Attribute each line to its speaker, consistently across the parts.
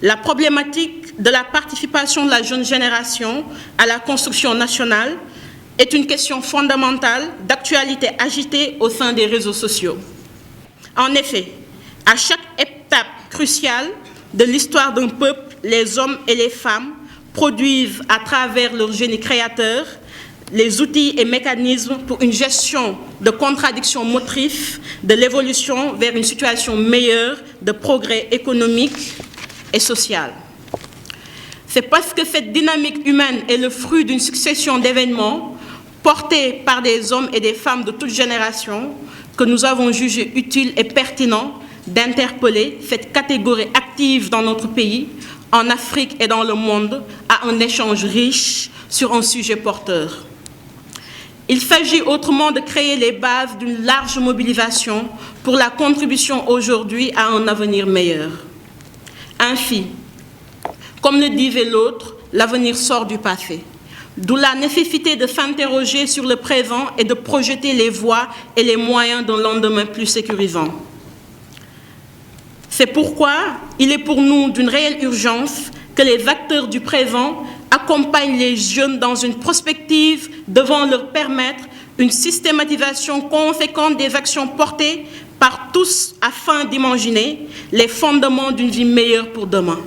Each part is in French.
Speaker 1: La problématique de la participation de la jeune génération à la construction nationale est une question fondamentale d'actualité agitée au sein des réseaux sociaux. En effet, à chaque étape cruciale de l'histoire d'un peuple, les hommes et les femmes produisent à travers leur génie créateur les outils et mécanismes pour une gestion de contradictions motrices de l'évolution vers une situation meilleure de progrès économique et social. C'est parce que cette dynamique humaine est le fruit d'une succession d'événements portés par des hommes et des femmes de toutes générations que nous avons jugé utile et pertinent d'interpeller cette catégorie active dans notre pays, en Afrique et dans le monde, à un échange riche sur un sujet porteur. Il s'agit autrement de créer les bases d'une large mobilisation pour la contribution aujourd'hui à un avenir meilleur. Ainsi, comme le disait l'autre, l'avenir sort du passé. D'où la nécessité de s'interroger sur le présent et de projeter les voies et les moyens d'un lendemain plus sécurisant. C'est pourquoi il est pour nous d'une réelle urgence que les acteurs du présent accompagnent les jeunes dans une prospective devant leur permettre une systématisation conséquente des actions portées par tous afin d'imaginer les fondements d'une vie meilleure pour demain.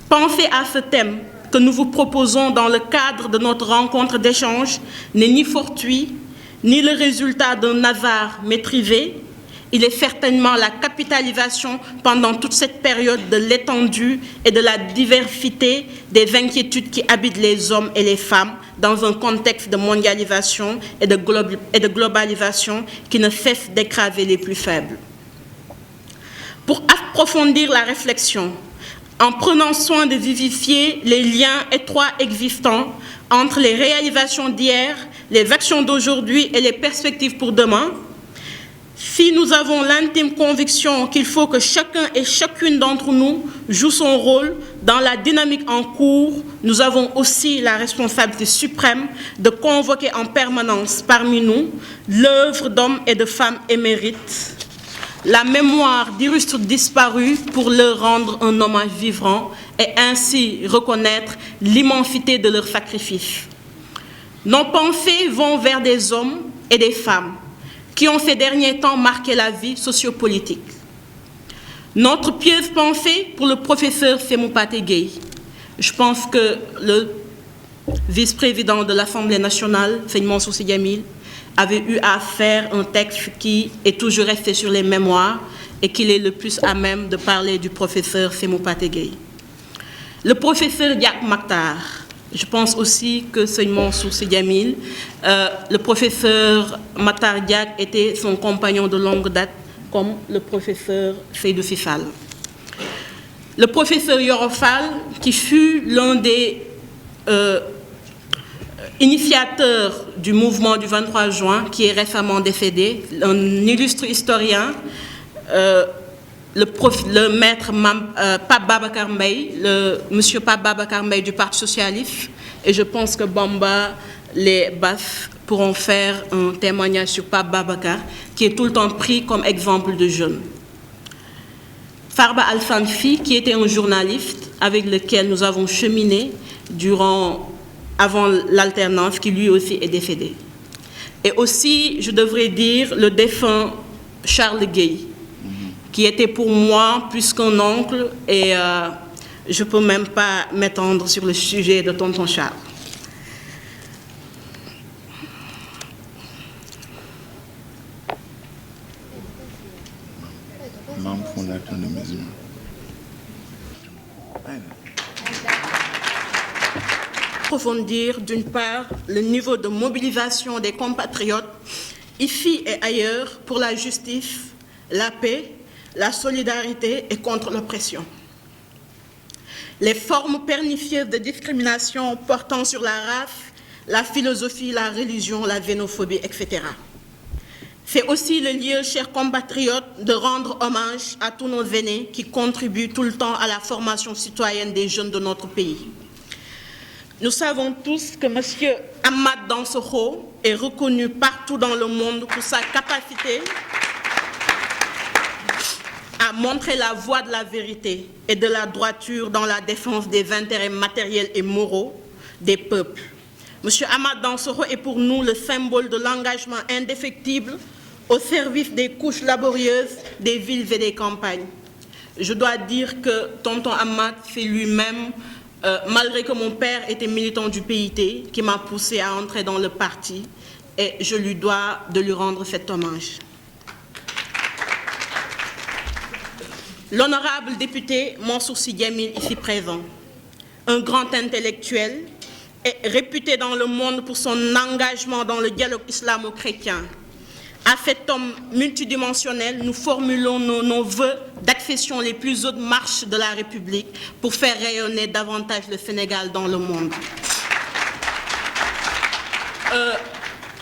Speaker 1: Penser à ce thème que nous vous proposons dans le cadre de notre rencontre d'échange n'est ni fortuit, ni le résultat d'un hasard maîtrisé. Il est certainement la capitalisation pendant toute cette période de l'étendue et de la diversité des inquiétudes qui habitent les hommes et les femmes dans un contexte de mondialisation et de globalisation qui ne cesse d'écraser les plus faibles. Pour approfondir la réflexion, en prenant soin de vivifier les liens étroits existants entre les réalisations d'hier, les actions d'aujourd'hui et les perspectives pour demain, si nous avons l'intime conviction qu'il faut que chacun et chacune d'entre nous joue son rôle dans la dynamique en cours, nous avons aussi la responsabilité suprême de convoquer en permanence parmi nous l'œuvre d'hommes et de femmes émérites, la mémoire d'illustres disparus pour leur rendre un hommage vivant et ainsi reconnaître l'immensité de leur sacrifice. Nos pensées vont vers des hommes et des femmes qui ont ces derniers temps marqué la vie sociopolitique. Notre pieuse pensée pour le professeur Sémou Pathé Gueye. Je pense que le vice-président de l'Assemblée nationale, Seigne Mansour Sy Djamil, avait eu à faire un texte qui est toujours resté sur les mémoires et qu'il est le plus à même de parler du professeur Sémou Pathé Gueye. Le professeur Diak Maktar, je pense aussi que Seigne Mansour Sy Djamil, le professeur Maktar Diak était son compagnon de longue date, comme le professeur Seydou Sy Fall. Le professeur Yoro Fall, qui fut l'un des initiateur du mouvement du 23 juin, qui est récemment décédé, un illustre historien, le maître Pape Babacar Mbaye, monsieur Pape Babacar Mbaye du Parti socialiste, et je pense que Bamba, les Baf pourront faire un témoignage sur Pape Babacar, qui est tout le temps pris comme exemple de jeune. Farba Al-Fanfi, qui était un journaliste avec lequel nous avons cheminé avant l'alternance, qui lui aussi est décédé. Et aussi, je devrais dire, le défunt Charles Gueye, qui était pour moi plus qu'un oncle, et je ne peux même pas m'étendre sur le sujet de tonton Charles.
Speaker 2: Membre fondateur de Maison.
Speaker 1: Approfondir d'une part le niveau de mobilisation des compatriotes ici et ailleurs pour la justice, la paix, la solidarité et contre l'oppression. Les formes pernicieuses de discrimination portant sur la race, la philosophie, la religion, la xénophobie, etc. C'est aussi le lieu, chers compatriotes, de rendre hommage à tous nos aînés qui contribuent tout le temps à la formation citoyenne des jeunes de notre pays. Nous savons tous que M. Ahmad Dansokho est reconnu partout dans le monde pour sa capacité à a montré la voie de la vérité et de la droiture dans la défense des intérêts matériels et moraux des peuples. M. Amath Dansokho est pour nous le symbole de l'engagement indéfectible au service des couches laborieuses des villes et des campagnes. Je dois dire que tonton Amath fait lui-même, malgré que mon père était militant du PIT, qui m'a poussé à entrer dans le parti, et je lui dois de lui rendre cet hommage. L'honorable député Mansour Sy Djamil, ici présent, un grand intellectuel, est réputé dans le monde pour son engagement dans le dialogue islamo-chrétien. À cet homme multidimensionnel, nous formulons nos vœux d'accession les plus hautes marches de la République pour faire rayonner davantage le Sénégal dans le monde.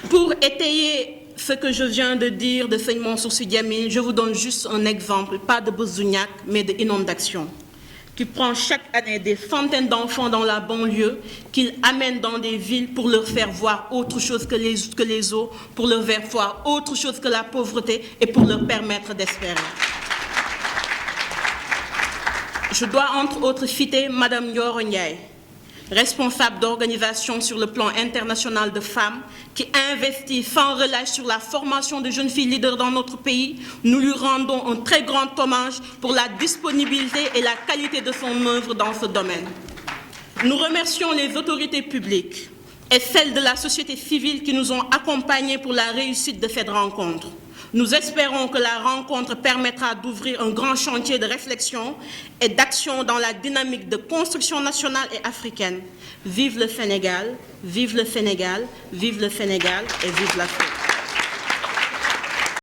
Speaker 1: Pour étayer ce que je viens de dire de Seigneur Mansour Sy Djamil, je vous donne juste un exemple, pas de Besougnac, mais d'inondation, qui prend chaque année des centaines d'enfants dans la banlieue, qu'il amène dans des villes pour leur faire voir autre chose que les eaux, pour leur faire voir autre chose que la pauvreté et pour leur permettre d'espérer. Je dois entre autres citer Madame Ndioro Ndiaye, responsable d'organisation sur le plan international de femmes, qui investit sans relâche sur la formation de jeunes filles leaders dans notre pays. Nous lui rendons un très grand hommage pour la disponibilité et la qualité de son œuvre dans ce domaine. Nous remercions les autorités publiques et celles de la société civile qui nous ont accompagnés pour la réussite de cette rencontre. Nous espérons que la rencontre permettra d'ouvrir un grand chantier de réflexion et d'action dans la dynamique de construction nationale et africaine. Vive le Sénégal, vive le Sénégal, vive le Sénégal et vive l'Afrique.